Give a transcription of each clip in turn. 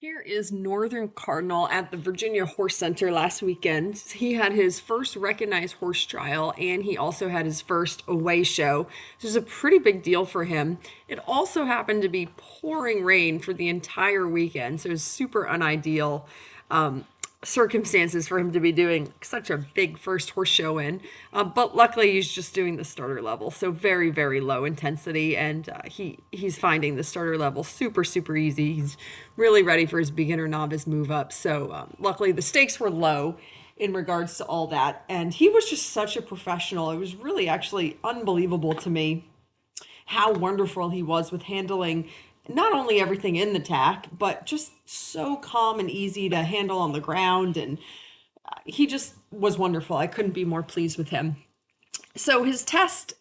Here is Northern Cardinal at the Virginia Horse Center last weekend. He had his first recognized horse trial and he also had his first away show. This is a pretty big deal for him. It also happened to be pouring rain for the entire weekend, so it was super unideal. Circumstances for him to be doing such a big first horse show in. But luckily, he's just doing the starter level, so very, very low intensity, and he's finding the starter level super, super easy. He's really ready for his beginner novice move up. So luckily, the stakes were low in regards to all that, and he was just such a professional. It was really actually unbelievable to me how wonderful he was with handling not only everything in the tack, but just so calm and easy to handle on the ground. And he just was wonderful. I couldn't be more pleased with him. So his test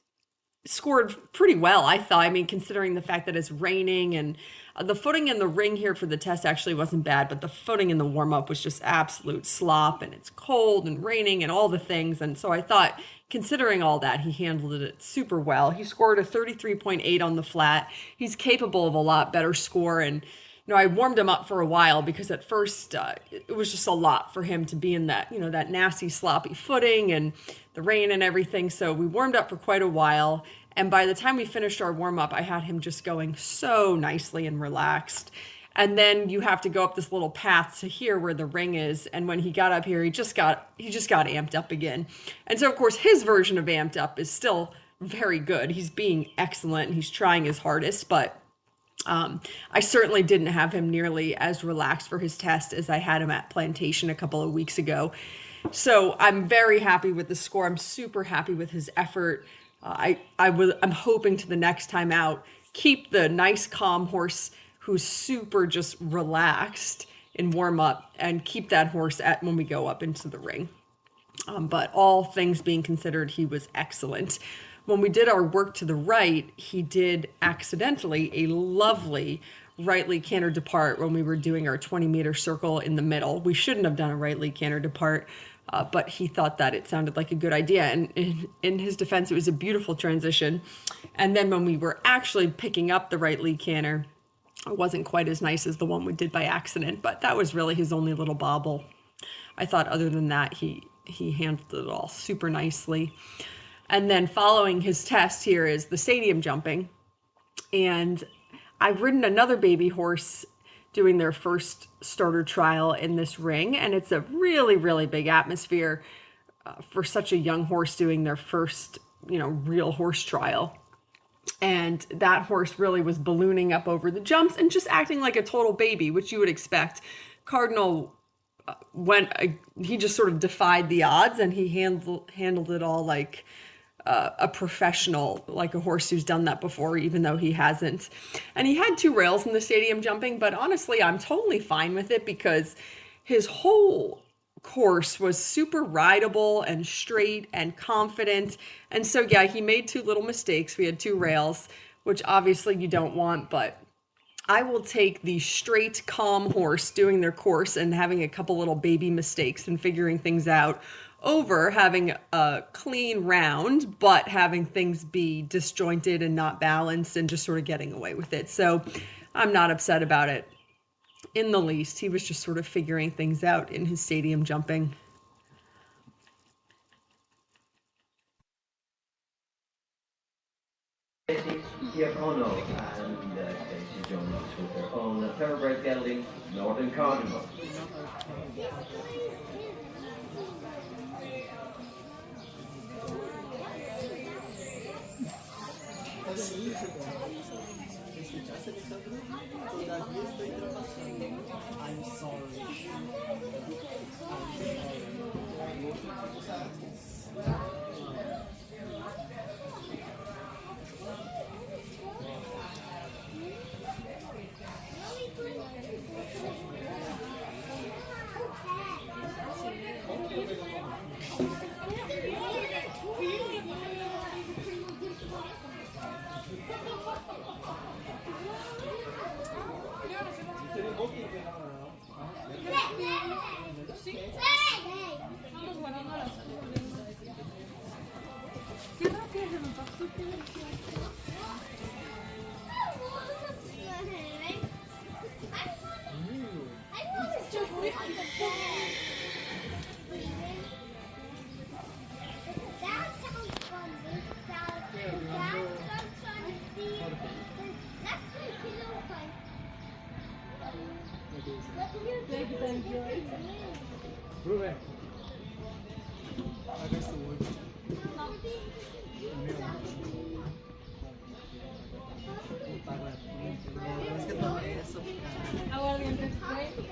scored pretty well, I thought. I mean, considering the fact that it's raining and the footing in the ring here for the test actually wasn't bad, but the footing in the warm-up was just absolute slop, and it's cold and raining and all the things. And so I thought, considering all that, he handled it super well. He scored a 33.8 on the flat. He's capable of a lot better score. And I warmed him up for a while because at first it was just a lot for him to be in that, that nasty sloppy footing and the rain and everything. So we warmed up for quite a while. And by the time we finished our warm up, I had him just going so nicely and relaxed. And then you have to go up this little path to here where the ring is. And when he got up here, he just got amped up again. And so, of course, his version of amped up is still very good. He's being excellent and he's trying his hardest, but I certainly didn't have him nearly as relaxed for his test as I had him at Plantation a couple of weeks ago. So I'm very happy with the score. I'm super happy with his effort. I'm hoping to the next time out, keep the nice, calm horse who's super just relaxed in warm up and keep that horse at when we go up into the ring. But all things being considered, he was excellent. When we did our work to the right, he did accidentally a lovely right leg canter depart when we were doing our 20-meter circle in the middle. We shouldn't have done a right leg canter depart, but he thought that it sounded like a good idea. And in his defense, it was a beautiful transition. And then when we were actually picking up the right leg canter, it wasn't quite as nice as the one we did by accident, but that was really his only little bobble. I thought other than that, he handled it all super nicely. And then following his test here is the stadium jumping. And I've ridden another baby horse doing their first starter trial in this ring. And it's a really, really big atmosphere for such a young horse doing their first, real horse trial. And that horse really was ballooning up over the jumps and just acting like a total baby, which you would expect. Cardinal he just sort of defied the odds and he handled it all like a professional, like a horse who's done that before, even though he hasn't. And he had 2 rails in the stadium jumping, but honestly, I'm totally fine with it because his whole course was super rideable and straight and confident. And so, yeah, he made 2 little mistakes. We had 2 rails, which obviously you don't want, but I will take the straight, calm horse doing their course and having a couple little baby mistakes and figuring things out over having a clean round, but having things be disjointed and not balanced and just sort of getting away with it. So I'm not upset about it in the least. He was just sort of figuring things out in his stadium jumping. Here Cardinal and Stacey Jones with their own thoroughbred gelding, Northern Cardinal. I'm sorry. That sounds fun. Let's play pillow fight. What do you think? Ruben. Against the wood. Aguardiente spray.